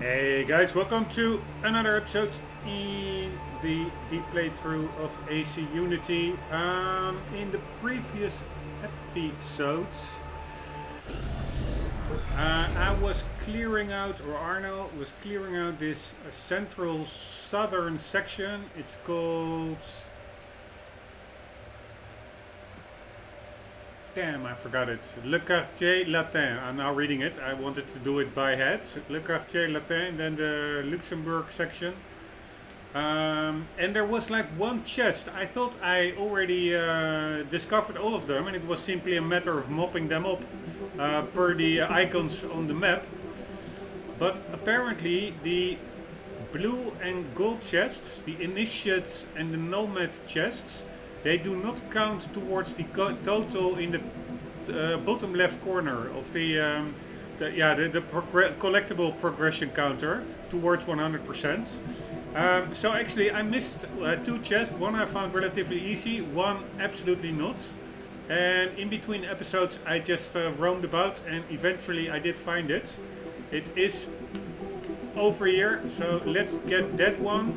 Hey guys, welcome to another episode in the deep playthrough of AC Unity. In the previous episodes, I was clearing out, or Arno was clearing out this central southern section. It's called... Damn, I forgot it. Le Quartier Latin. I'm now reading it. I wanted to do it by head. Le Quartier Latin, then the Luxembourg section. And there was like one chest. I thought I already discovered all of them, and it was simply a matter of mopping them up per the icons on the map. But apparently the blue and gold chests, the initiates and the nomad chests, they do not count towards the total in the bottom left corner of the collectible progression counter towards 100%. So actually I missed two chests. One I found relatively easy, one absolutely not. And in between episodes I just roamed about and eventually I did find it. It is over here, so let's get that one.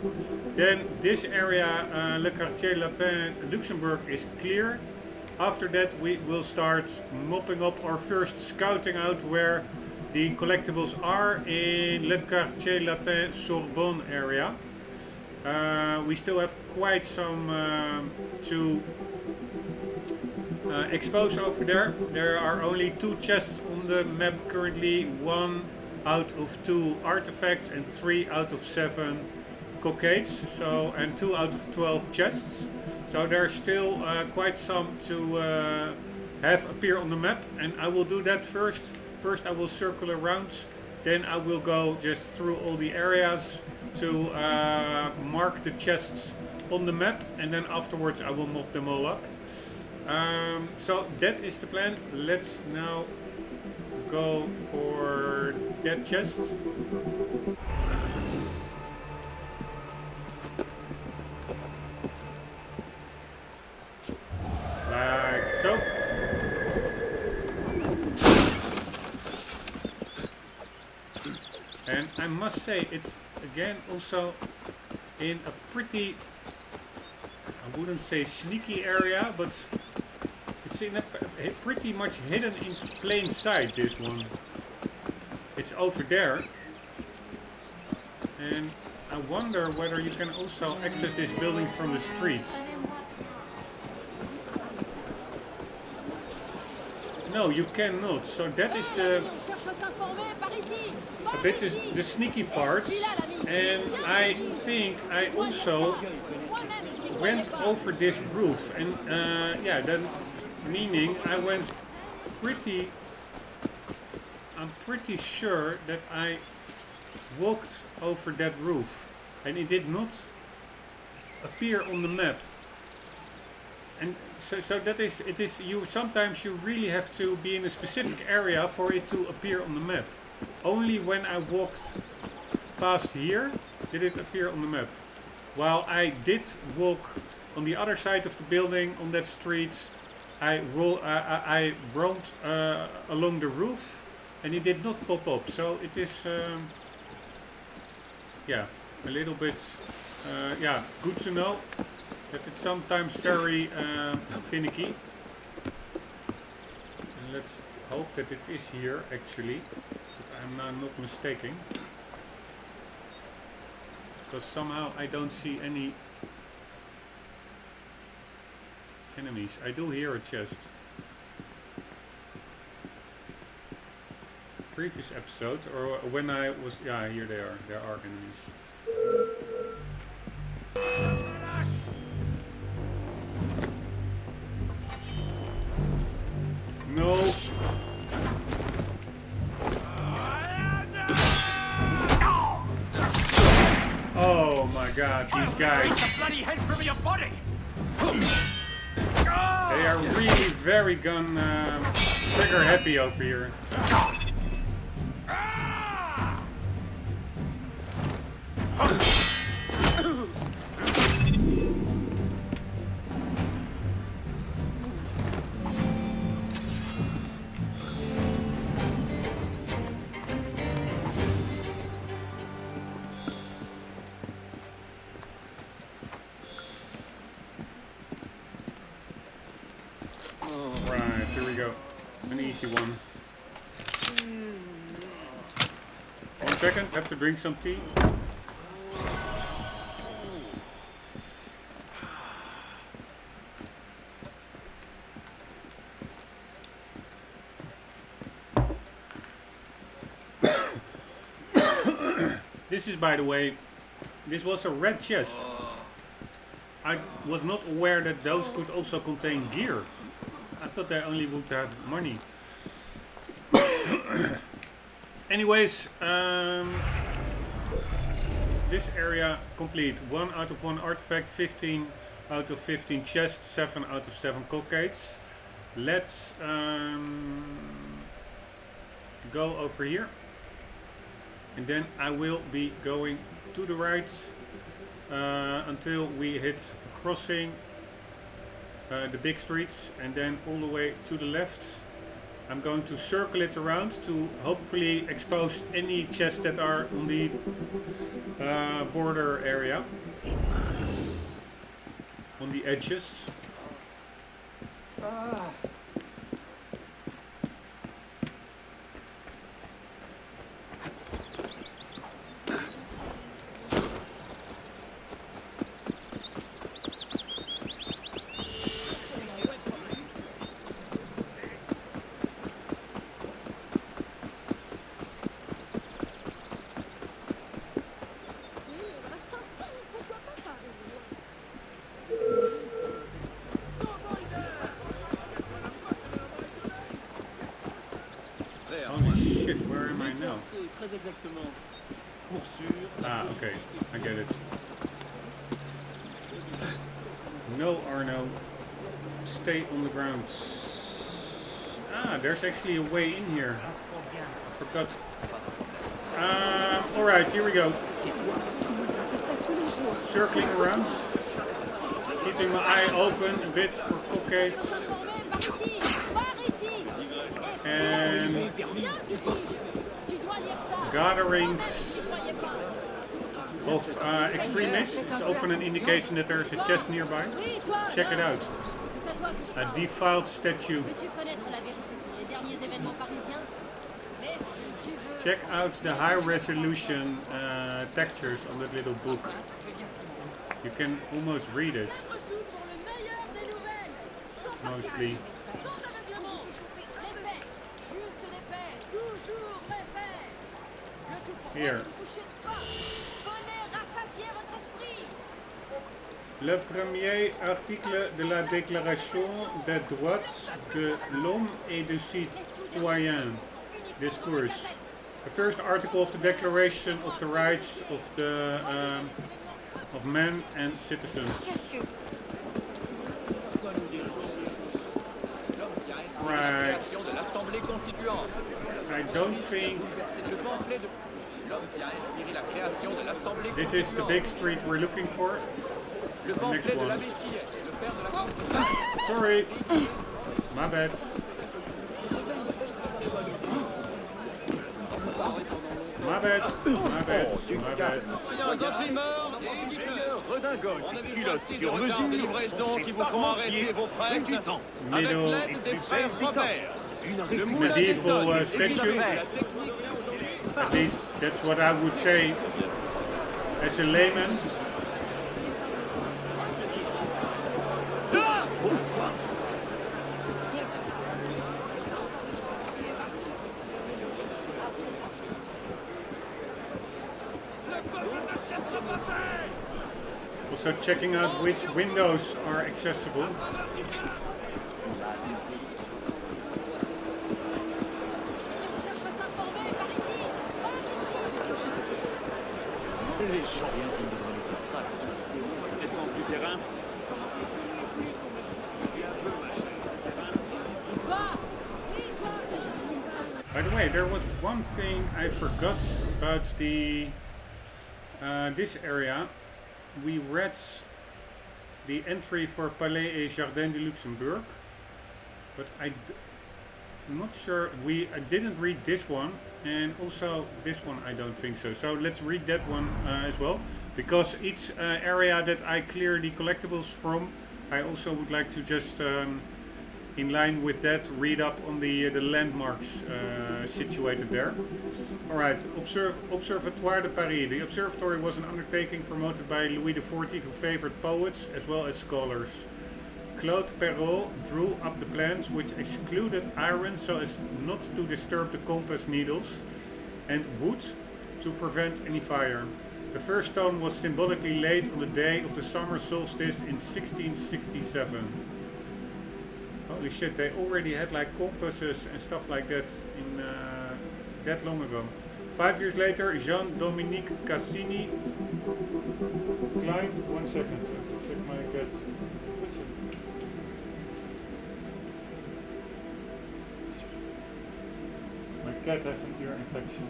Then this area, Le Quartier Latin, Luxembourg, is clear. After that we will start mopping up or first scouting out where the collectibles are in Le Quartier Latin Sorbonne area. We still have quite some to expose over there. There are only two chests on the map currently, one out of 2 artifacts and 3 out of 7 Cockades, so, and 2 out of 12 chests. So there's still quite some to have appear on the map, and I will do that first. First I will circle around, then I will go just through all the areas to mark the chests on the map, and then afterwards I will mop them all up. So that is the plan. Let's now go for that chest. Like so. And I must say, it's again also in a pretty, I wouldn't say sneaky area, but it's in a pretty much hidden in plain sight, this one. It's over there. And I wonder whether you can also access this building from the streets. No, you cannot. So that is a bit the sneaky part. And I think I also went over this roof. And yeah, then meaning I went I'm pretty sure that I walked over that roof and it did not appear on the map. And so that is, it is, you sometimes you really have to be in a specific area for it to appear on the map. Only when I walked past here did it appear on the map. While I did walk on the other side of the building on that street, I roamed along the roof and it did not pop up. So it is, yeah, a little bit, yeah, good to know that it's sometimes very finicky. And let's hope that it is here actually, if I'm not mistaken. Because somehow I don't see any enemies. I do hear a chest. Previous episode, or when I was, yeah, here they are. There are enemies. No. Oh my God, these guys. They are really very gun trigger happy over here. tricky one. 1 second, have to drink some tea. This is, by the way, this was a red chest. I was not aware that those could also contain gear. I thought they only would have money. Anyways, this area complete. 1 out of 1 artifact, 15 out of 15 chests, 7 out of 7 cockades. Let's go over here. And then I will be going to the right until we hit crossing the big streets, and then all the way to the left. I'm going to circle it around to hopefully expose any chests that are on the border area, on the edges. Ah, okay, I get it. No, Arno. Stay on the ground. Ah, there's actually a way in here. I forgot. Alright, here we go. Circling around. Keeping my eye open a bit for cockades. And gatherings of extremists. It's often an indication that there's a chest nearby. Check it out. A defiled statue. Check out the high resolution textures on that little book. You can almost read it. Mostly. Here. Le premier article de la Déclaration des droits de l'homme et du citoyen. Discourse. The first article of the Declaration of the Rights of the of men and citizens. Right. I don't think this is the big street we're looking for. The next one. Sorry. My bad. My bad. My bad. My bad. Medieval statue. At least that's what I would say as a layman. Also checking out which windows are accessible. By the way, there was one thing I forgot about the this area. We read the entry for Palais et Jardin du Luxembourg, but I'm not sure. I didn't read this one, and also this one I don't think so. So let's read that one as well, because each area that I clear the collectibles from, I also would like to just in line with that, read up on the landmarks situated there. Alright, Observatoire de Paris. The observatory was an undertaking promoted by Louis XIV, who favored poets as well as scholars. Claude Perrault drew up the plans, which excluded iron so as not to disturb the compass needles, and wood to prevent any fire. The first stone was symbolically laid on the day of the summer solstice in 1667. Holy shit, they already had like compasses and stuff like that in that long ago. 5 years later, Jean-Dominique Cassini climbed. 1 second, I have to check my cat. My cat has an ear infection.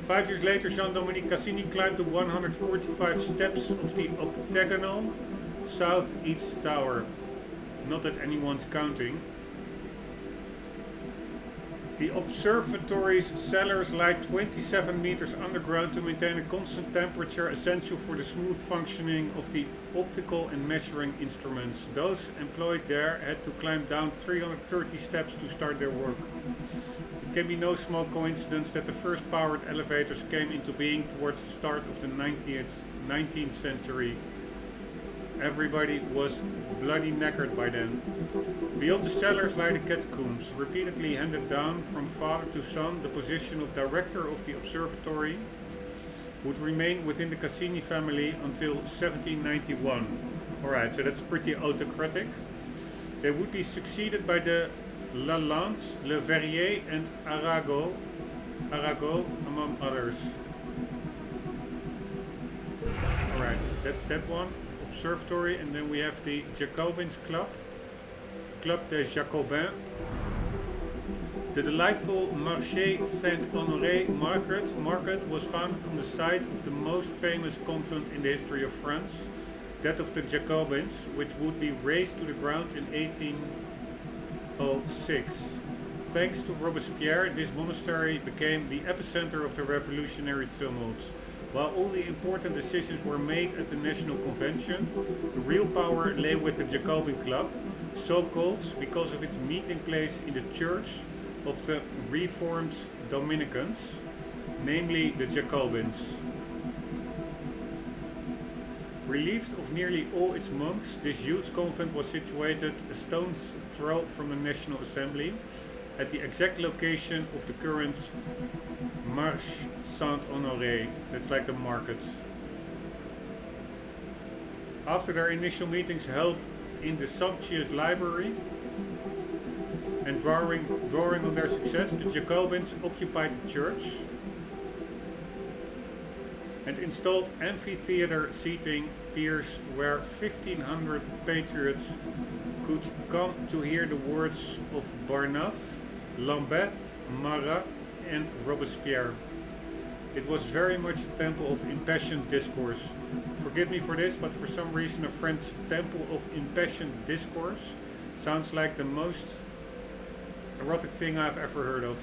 5 years later, Jean-Dominique Cassini climbed the 145 steps of the octagonal southeast tower. Not that anyone's counting. The observatory's cellars lie 27 meters underground to maintain a constant temperature essential for the smooth functioning of the optical and measuring instruments. Those employed there had to climb down 330 steps to start their work. It can be no small coincidence that the first powered elevators came into being towards the start of the 19th century. Everybody was bloody knackered by then. Beyond the cellars lie the catacombs, repeatedly handed down from father to son. The position of director of the observatory would remain within the Cassini family until 1791. Alright, so that's pretty autocratic. They would be succeeded by the Lalande, Le Verrier and Arago, among others. Alright, that's that one. Observatory, and then we have the Jacobins Club, Club des Jacobins. The delightful Marché Saint-Honoré market was founded on the site of the most famous convent in the history of France, that of the Jacobins, which would be razed to the ground in 1806. Thanks to Robespierre, this monastery became the epicenter of the revolutionary tumult. While all the important decisions were made at the National Convention, the real power lay with the Jacobin Club, so called because of its meeting place in the Church of the Reformed Dominicans, namely the Jacobins. Relieved of nearly all its monks, this youth convent was situated a stone's throw from the National Assembly, at the exact location of the current Marché Saint-Honoré. That's like the market. After their initial meetings held in the sumptuous library and drawing on their success, the Jacobins occupied the church and installed amphitheater seating tiers where 1,500 patriots could come to hear the words of Barnave, Lambeth, Marat and Robespierre. It was very much a temple of impassioned discourse. Forgive me for this, but for some reason a French temple of impassioned discourse sounds like the most erotic thing I've ever heard of.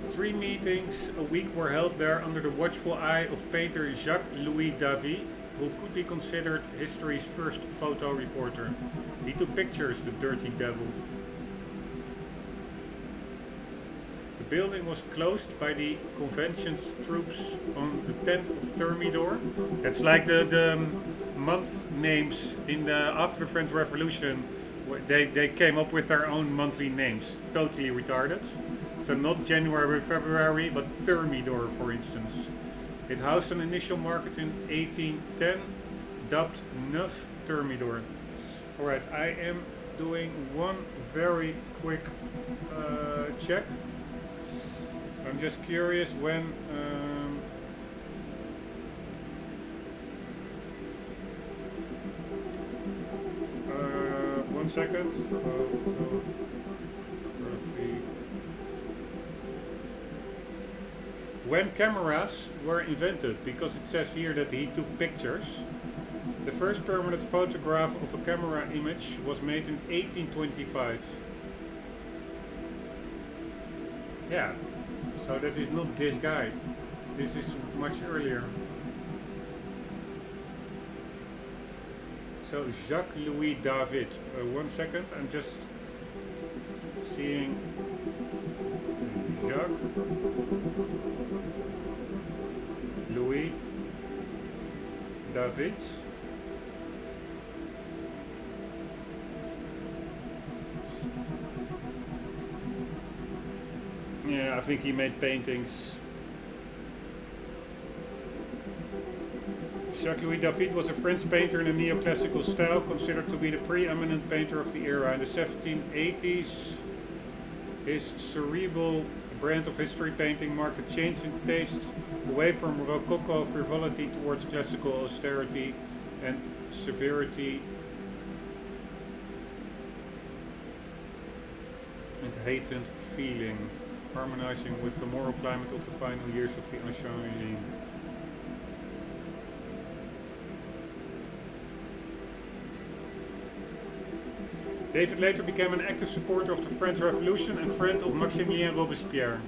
Three meetings a week were held there under the watchful eye of painter Jacques-Louis Davy, who could be considered history's first photo reporter. He took pictures, the dirty devil. The building was closed by the convention's troops on the 10th of Thermidor. That's like the month names in after the French Revolution. They came up with their own monthly names. Totally retarded. So not January, February, but Thermidor, for instance. It housed an initial market in 1810, dubbed Neuf Thermidor. Alright, I am doing one very quick check. I'm just curious when 1 second. When cameras were invented, because it says here that he took pictures. The first permanent photograph of a camera image was made in 1825. Yeah, so that is not this guy. This is much earlier. So Jacques Louis David. 1 second, I'm just seeing Jacques Louis David. Yeah, I think he made paintings. Jacques Louis David was a French painter in a neoclassical style, considered to be the preeminent painter of the era. In the 1780s, his cerebral brand of history painting marked a change in taste away from Rococo frivolity towards classical austerity and severity and heightened feeling, harmonizing with the moral climate of the final years of the Ancien regime. David later became an active supporter of the French Revolution and friend of Maximilien Robespierre,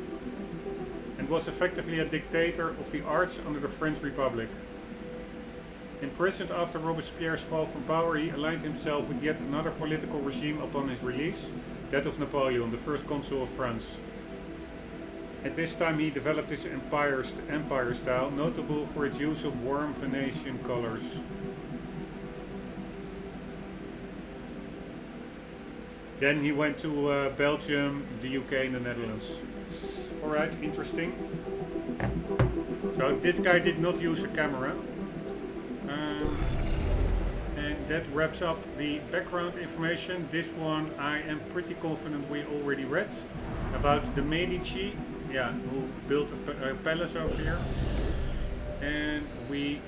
and was effectively a dictator of the arts under the French Republic. Imprisoned after Robespierre's fall from power, he aligned himself with yet another political regime upon his release, that of Napoleon, the first consul of France. At this time he developed his empire style, notable for its use of warm Venetian colors. Then he went to Belgium, the UK and the Netherlands. Alright, interesting. So this guy did not use a camera. And that wraps up the background information. This one I am pretty confident we already read. About the Medici, yeah, who built a palace over here. And we,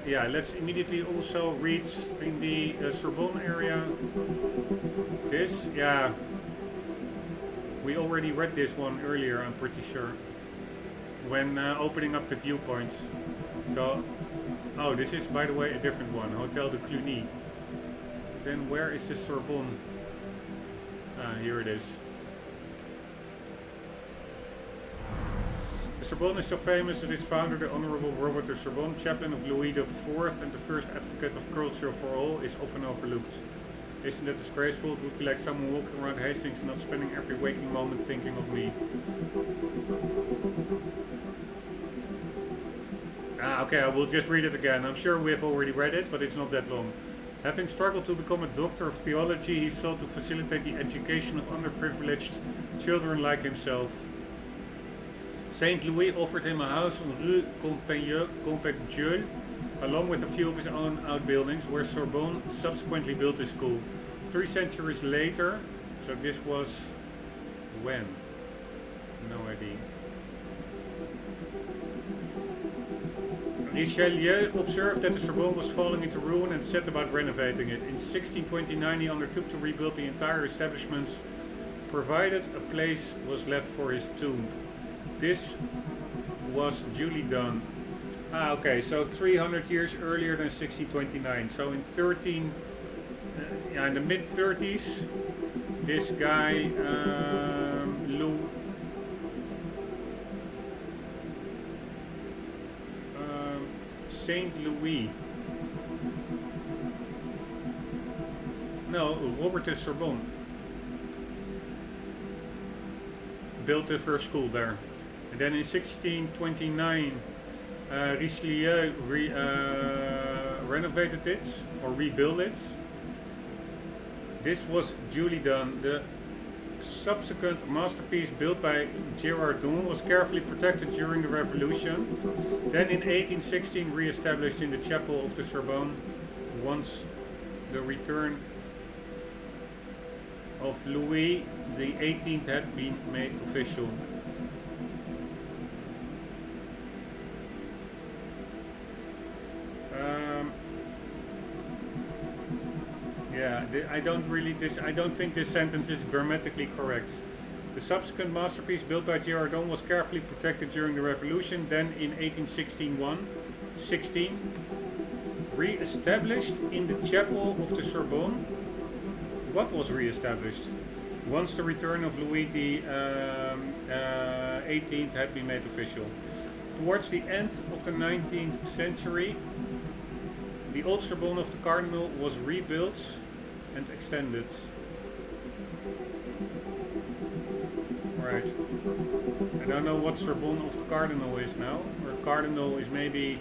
yeah, let's immediately also read in the Sorbonne area. This, yeah, we already read this one earlier, I'm pretty sure, when opening up the viewpoints. So, oh, this is, by the way, a different one, Hotel de Cluny. Then where is the Sorbonne? Here it is. The Sorbonne is so famous that its founder, the Honorable Robert de Sorbonne, chaplain of Louis IV and the first advocate of culture for all, is often overlooked. Isn't that disgraceful? It would be like someone walking around Hastings and not spending every waking moment thinking of me. Okay, I will just read it again. I'm sure we have already read it, but it's not that long. Having struggled to become a doctor of theology, he sought to facilitate the education of underprivileged children like himself. Saint Louis offered him a house on Rue Campagneul, along with a few of his own outbuildings, where Sorbonne subsequently built his school. 3 centuries later, so this was when? No idea. Richelieu observed that the Sorbonne was falling into ruin and set about renovating it. In 1629 he undertook to rebuild the entire establishment, provided a place was left for his tomb. This was duly done. Okay, so 300 years earlier than 1629. So in in the mid 30s, this guy Saint Louis. No, Robert de Sorbonne built the first school there. And then in 1629, Richelieu renovated it, or rebuilt it. This was duly done. The subsequent masterpiece built by Girardon was carefully protected during the Revolution. Then in 1816 re-established in the chapel of the Sorbonne, once the return of Louis XVIII had been made official. Yeah, I don't think this sentence is grammatically correct. The subsequent masterpiece built by Girardon was carefully protected during the Revolution. Then in 1816, re-established in the chapel of the Sorbonne. What was re-established? once the return of Louis the 18th had been made official. Towards the end of the 19th century, the old Sorbonne of the Cardinal was rebuilt and extended. Right. I don't know what Sorbonne of the Cardinal is now. Or Cardinal is maybe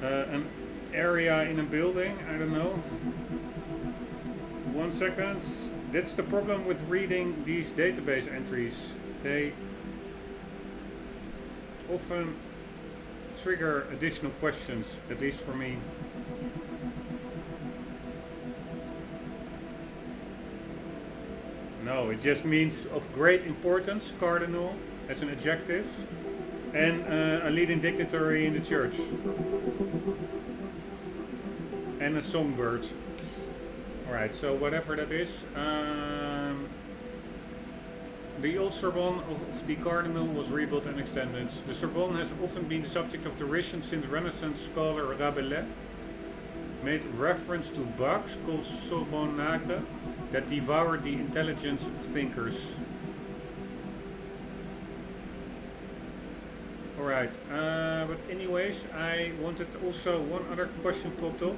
an area in a building. I don't know. 1 second. That's the problem with reading these database entries. They often trigger additional questions, at least for me. No, it just means of great importance, cardinal, as an adjective, and a leading dignitary in the church. And a songbird. Alright, so whatever that is. The old Sorbonne of the Cardinal was rebuilt and extended. The Sorbonne has often been the subject of derision since Renaissance scholar Rabelais made reference to bugs called Sorbonnages that devoured the intelligence of thinkers. Alright, but anyways, I wanted also one other question popped up.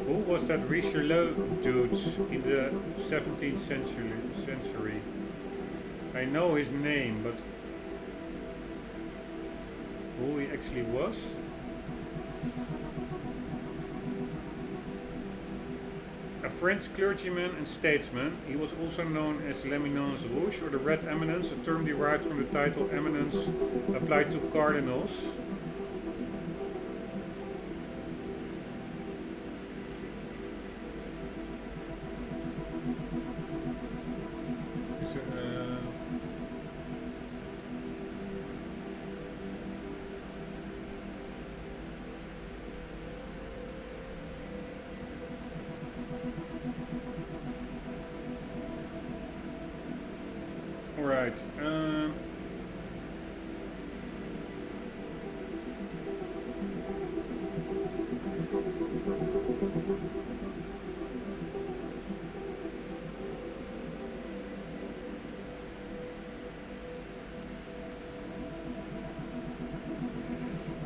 Who was that Richelieu dude in the 17th century? I know his name, but who he actually was? A French clergyman and statesman, he was also known as l'Eminence Rouge, or the Red Eminence, a term derived from the title eminence applied to cardinals. Right.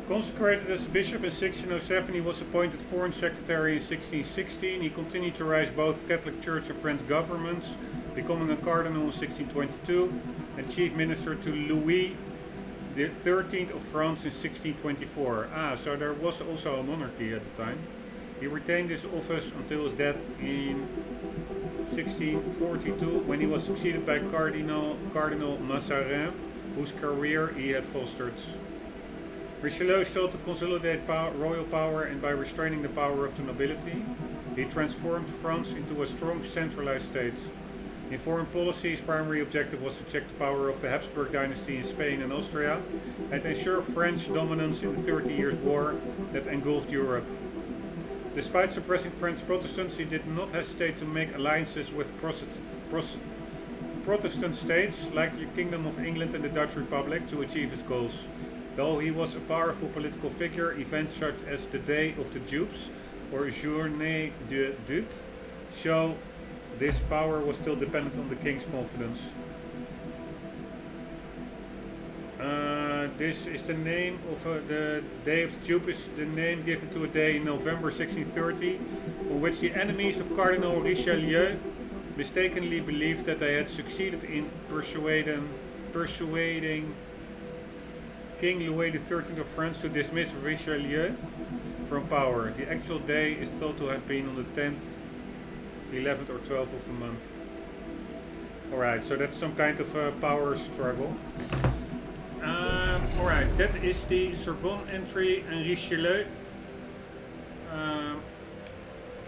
Consecrated as bishop in 1607, he was appointed foreign secretary in 1616. He continued to rise both Catholic Church and French governments, becoming a cardinal in 1622 and chief minister to Louis the 13th of France in 1624. So there was also a monarchy at the time. He retained this office until his death in 1642, when he was succeeded by Cardinal Mazarin, whose career he had fostered. Richelieu sought to consolidate royal power, and by restraining the power of the nobility, he transformed France into a strong centralized state. In foreign policy, his primary objective was to check the power of the Habsburg dynasty in Spain and Austria and ensure French dominance in the 30 Years' War that engulfed Europe. Despite suppressing French Protestants, he did not hesitate to make alliances with Protestant states like the Kingdom of England and the Dutch Republic to achieve his goals. Though he was a powerful political figure, events such as the Day of the Dupes or Journée de Dupes show this power was still dependent on the king's confidence. This is the name of the Day of the Dupe, is the name given to a day in November 1630, on which the enemies of Cardinal Richelieu mistakenly believed that they had succeeded in persuading King Louis XIII of France to dismiss Richelieu from power. The actual day is thought to have been on the 10th, 11th or 12th of the month. Alright, so that's some kind of power struggle. Alright, that is the Sorbonne entry and Richelieu.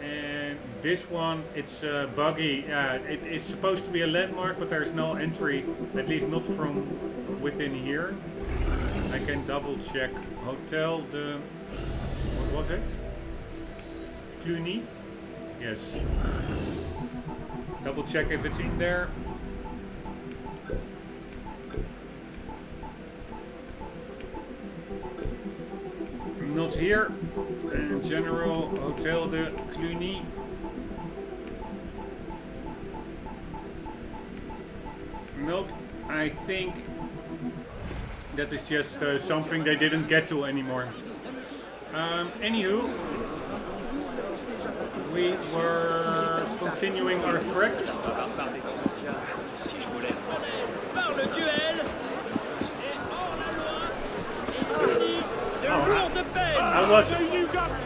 And this one, it's buggy. It is supposed to be a landmark, but there's no entry, at least not from within here. I can double check. Hotel de... what was it? Cluny? Yes. Double check if it's in there. Not here. And General Hotel de Cluny. Nope, I think that is just something they didn't get to anymore. Anywho, we were continuing our trek.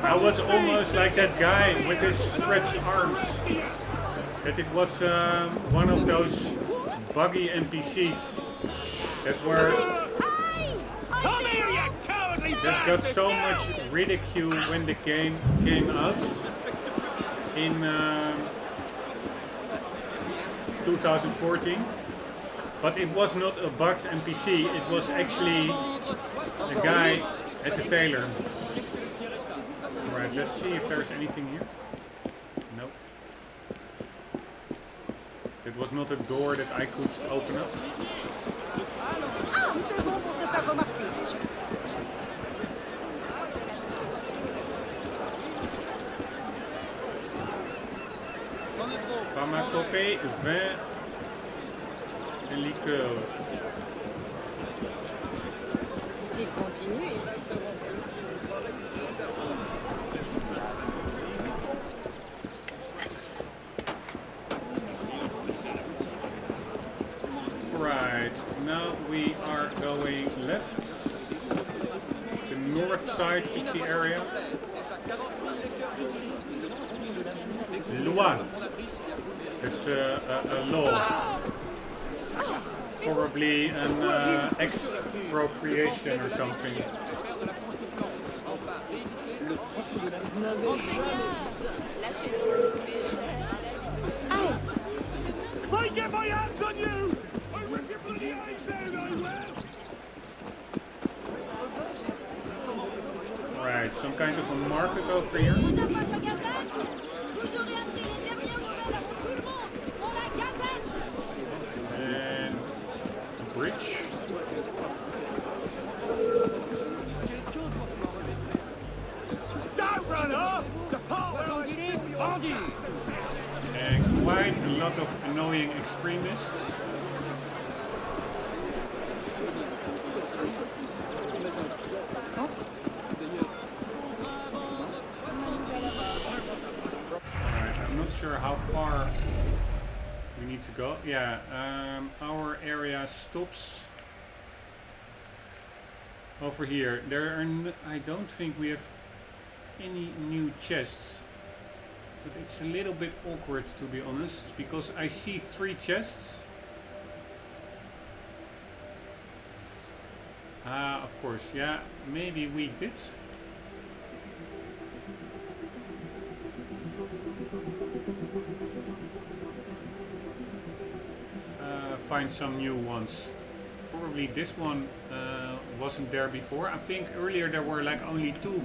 I was almost like that guy with his stretched arms. That it was one of those buggy NPCs that were that got so much ridicule when the game came out in 2014. But it was not a bugged NPC, it was actually a guy at the tailor. Alright, let's see if there's anything here. Nope. It was not a door that I could open up. Pharmacopée, vin et liqueur. S'il continue, il va se Right, now we are going left, the north side of the area. Loi, it's a law, probably an expropriation or something. If I get my hands on you, I rip your bloody eyes out, I will! Right, some kind of a market over here. And a bridge. Don't run off! Depart where I see you! And quite a lot of annoying extremists. Alright, I'm not sure how far we need to go. Yeah, our area stops over here. There are I don't think we have any new chests. But it's a little bit awkward, to be honest, because I see 3 chests. Ah, of course, yeah, maybe we did. Find some new ones. Probably this one wasn't there before. I think earlier there were like only 2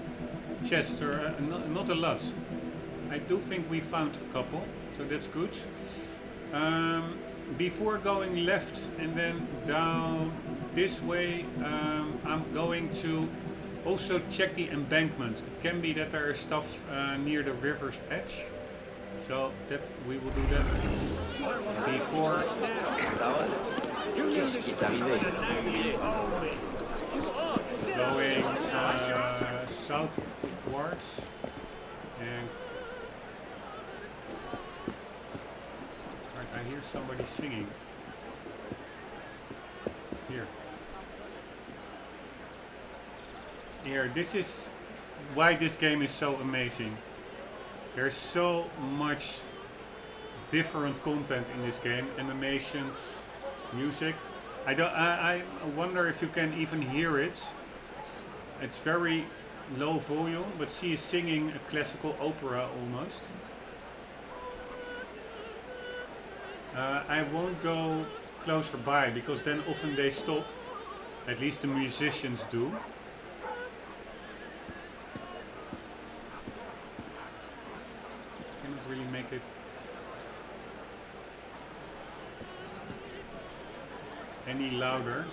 chests, or not a lot. I do think we found a couple, so that's good. Before going left and then down this way, I'm going to also check the embankment. It can be that there is stuff near the river's edge, so that we will do that before. Going southwards and I hear somebody singing. Here, this is why this game is so amazing. There's so much different content in this game, animations, music. I wonder if you can even hear it. It's very low volume, but she is singing a classical opera almost. I won't go closer by because then often they stop. At least the musicians do. Cannot really make it any louder.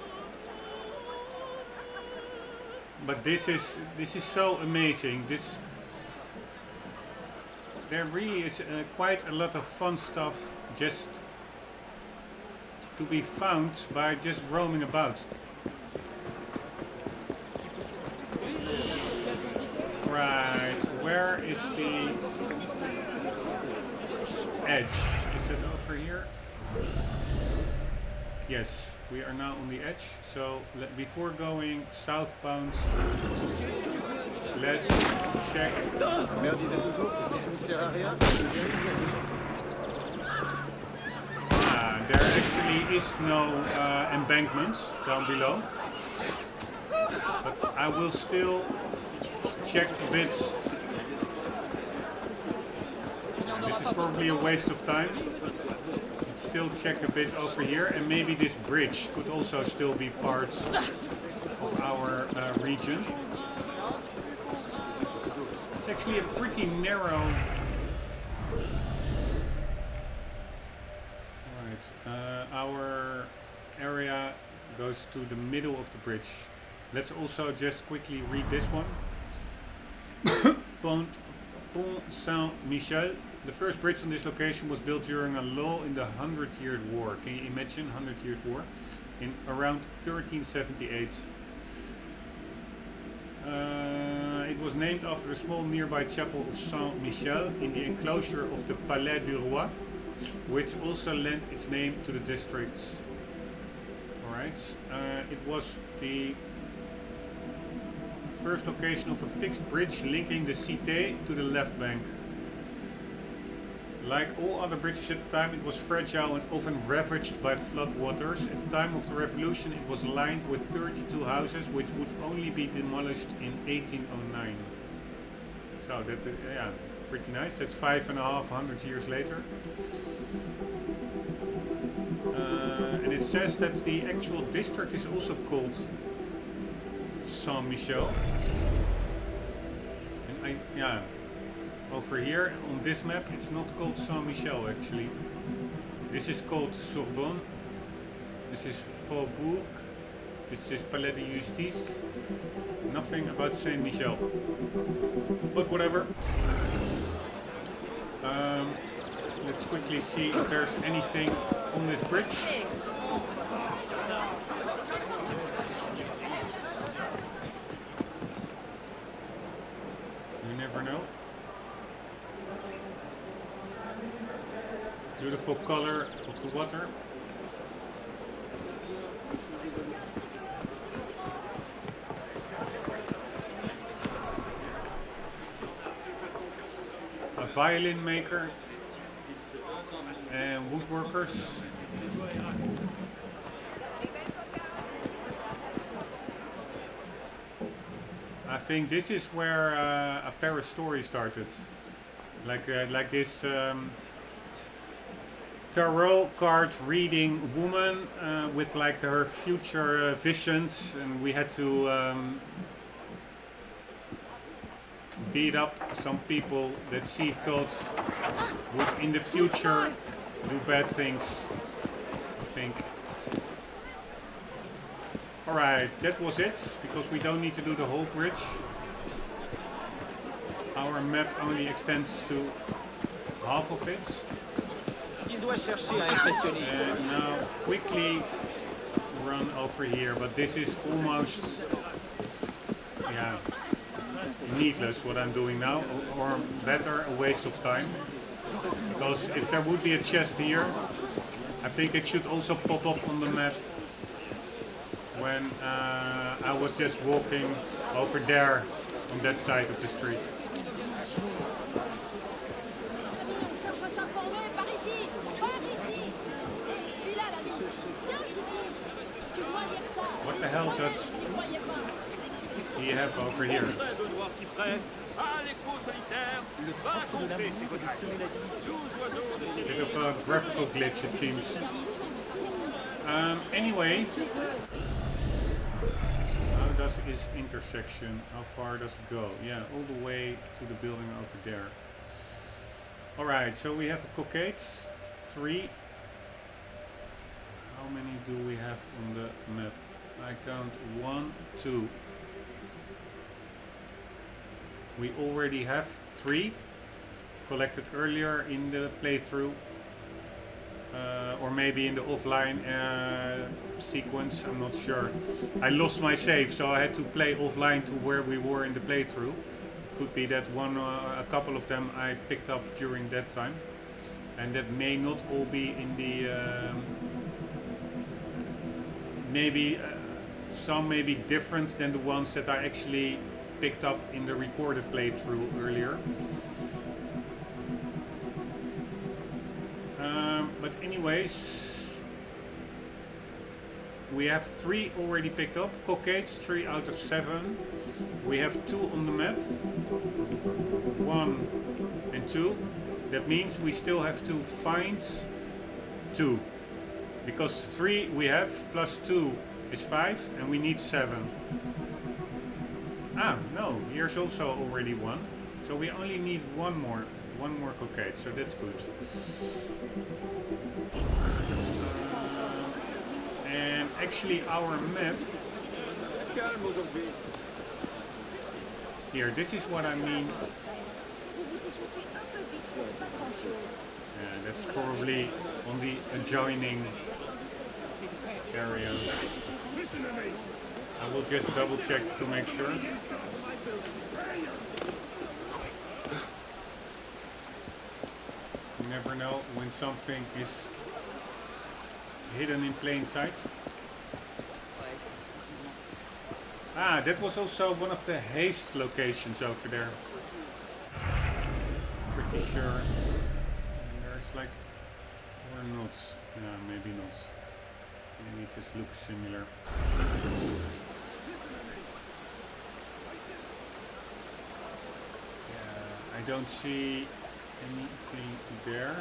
But this is so amazing. There really is quite a lot of fun stuff just to be found by just roaming about. Right, where is the edge? Is it over here? Yes, we are now on the edge. So before going southbound, let's check. Mère disait toujours que si tu ne sers à rien, There actually is no embankment down below, but I will still check a bit. This is probably a waste of time. Let's still check a bit over here, and maybe this bridge could also still be part of our region. It's actually a pretty narrow. Our area goes to the middle of the bridge. Let's also just quickly read this one. Pont Saint-Michel. The first bridge on this location was built during a lull in the 100 Years' War. Can you imagine 100 Years' War? In around 1378. It was named after a small nearby chapel of Saint-Michel in the enclosure of the Palais du Roi, which also lent its name to the district. Alright, it was the first location of a fixed bridge linking the Cité to the left bank. Like all other bridges at the time, it was fragile and often ravaged by floodwaters. At the time of the revolution, it was lined with 32 houses, which would only be demolished in 1809. So that, yeah, pretty nice. That's 500 years later. And it says that the actual district is also called Saint-Michel. And yeah, over here on this map it's not called Saint-Michel actually. This is called Sorbonne. This is Faubourg. This is Palais de Justice. Nothing about Saint-Michel. But whatever. Let's quickly see if there's anything on this bridge. You never know. Beautiful color of the water. A violin maker and woodworkers. I think this is where a Paris story started, like this tarot card reading woman with like her future visions, and we had to beat up some people that she thought would in the future do bad things, I think. Alright, that was it, because we don't need to do the whole bridge. Our map only extends to half of it. And now quickly run over here, but this is almost, yeah, needless what I'm doing now, or better, a waste of time. Because if there would be a chest here, I think it should also pop up on the map when I was just walking over there on that side of the street. What the hell does he have over here? Bit of a graphical glitch, it seems. Anyway, how does this intersection, how far does it go? Yeah, all the way to the building over there. Alright, so we have a Cockades, 3. How many do we have on the map? I count 1, 2. We already have 3 collected earlier in the playthrough. or maybe in the offline sequence, I'm not sure. I lost my save, so I had to play offline to where we were in the playthrough. Could be that a couple of them I picked up during that time, and that may not all be in the maybe some may be different than the ones that I actually picked up in the recorded playthrough earlier. But anyways, we have 3 already picked up. Cockades, 3 out of 7. We have 2 on the map. 1 and 2. That means we still have to find 2. Because 3 we have, plus 2 is 5, and we need 7. Ah, no, here's also already 1. So we only need one more cockade, so that's good. And actually our map, here, this is what I mean. That's probably on the adjoining area. I will just double check to make sure. You never know when something is hidden in plain sight. Ah, that was also one of the haste locations over there. Pretty sure. And there's like, or not. Yeah, maybe not. Maybe it just looks similar. Yeah, I don't see anything there.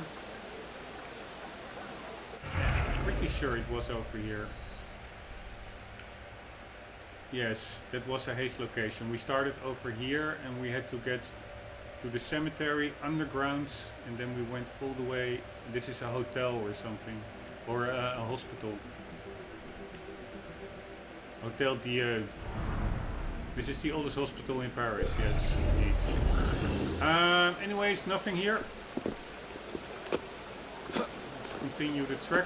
Pretty sure it was over here. Yes, that was a haste location. We started over here and we had to get to the cemetery underground, and then we went all the way. This is a hotel or something, or a hospital. Hotel Dieu. This is the oldest hospital in Paris. Yes, indeed. Anyways, nothing here. Let's continue the trek.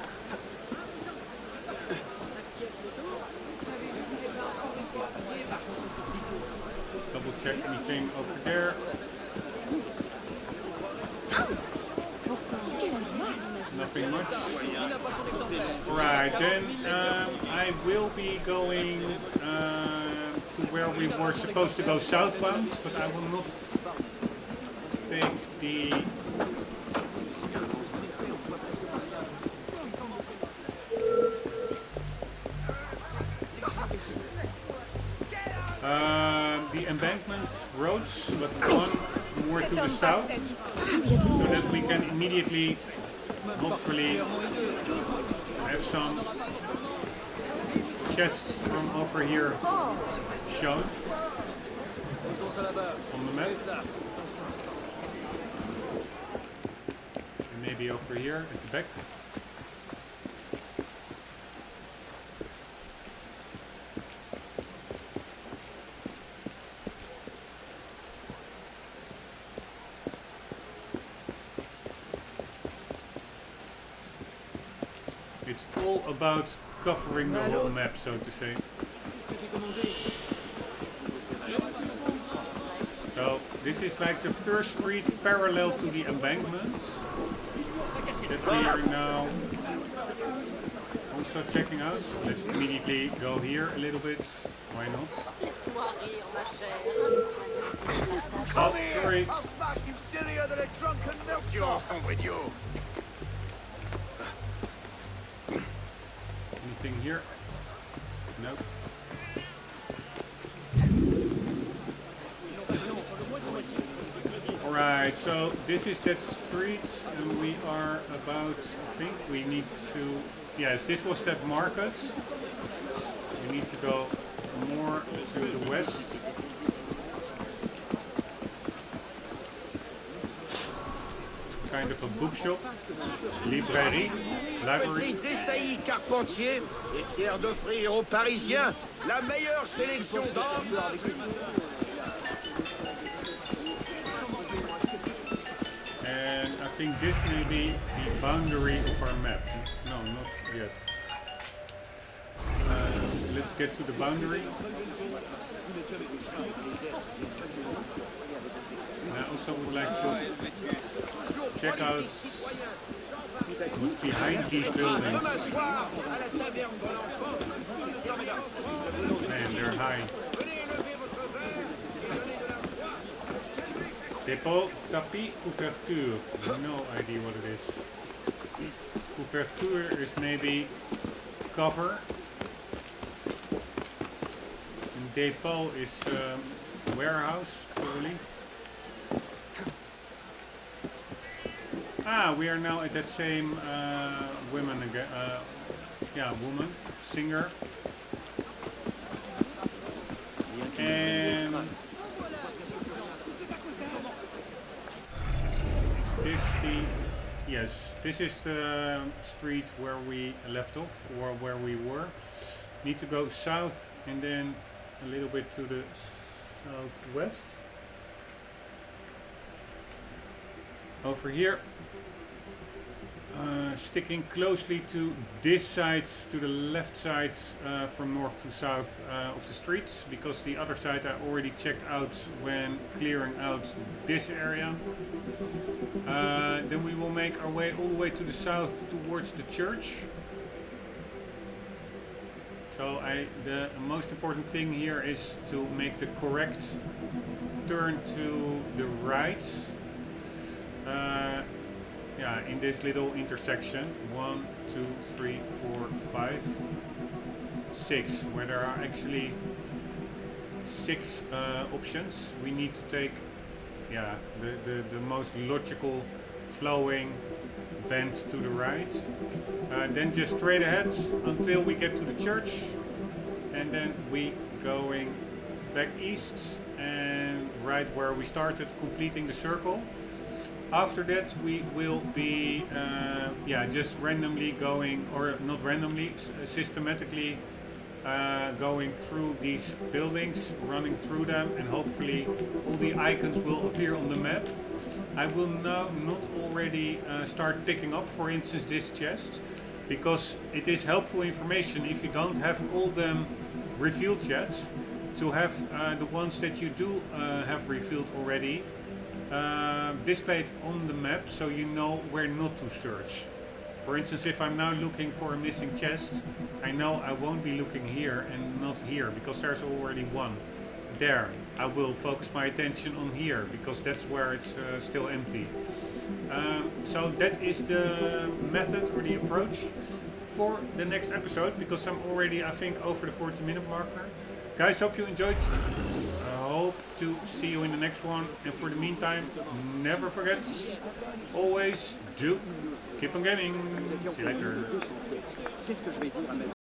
Double check anything over there. Nothing much. Alright, then I will be going to where we were supposed to go southbound, but I will not take the... the embankment roads, but one more to the south, so that we can immediately, hopefully, have some chests from over here shown on the map. And maybe over here at the back. It's all about covering the whole map, so to say. So this is like the first street parallel to the embankments that we are now also checking out. Let's immediately go here a little bit. Why not? Oh, sorry. I'll smack you sillier than a drunken milksop with you. Anything here? Nope. Alright, so this is that street and we are about, I think we need to, yes, this was that market. We need to go more to the west. Kind of a bookshop, librairie, library. Des saillies Carpentier est fier d'offrir aux Parisiens la meilleure sélection d'armes. And I think this may be the boundary of our map. No, not yet. Let's get to the boundary. I also would like to check out what's behind these buildings. Man, they're high. Dépôt, tapis, couverture. No idea what it is. Couverture is maybe cover. And dépôt is warehouse, probably. Ah, we are now at that same woman again. Yeah, woman, singer. And is this the... Yes, this is the street where we left off, or where we were. Need to go south and then a little bit to the southwest. Over here. Sticking closely to this side, to the left side, from north to south of the streets, because the other side I already checked out when clearing out this area. Then we will make our way all the way to the south towards the church. So the most important thing here is to make the correct turn to the right. Yeah, in this little intersection, 1, 2, 3, 4, 5, 6, where there are actually 6 options. We need to take, yeah, the most logical flowing bend to the right. Then just straight ahead until we get to the church, and then we going back east and right where we started, completing the circle. After that we will be yeah, just randomly going, or not randomly, systematically going through these buildings, running through them, and hopefully all the icons will appear on the map. I will now not already start picking up, for instance, this chest, because it is helpful information if you don't have all them revealed yet, to have the ones that you do have revealed already displayed on the map, so you know where not to search. For instance, if I'm now looking for a missing chest, I know I won't be looking here and not here, because there's already one. There, I will focus my attention on here, because that's where it's still empty. So that is the method or the approach for the next episode, because I'm already, I think, over the 40-minute marker. Guys, hope you enjoyed. I hope to see you in the next one. And for the meantime, never forget, always do keep on gaming. See you later.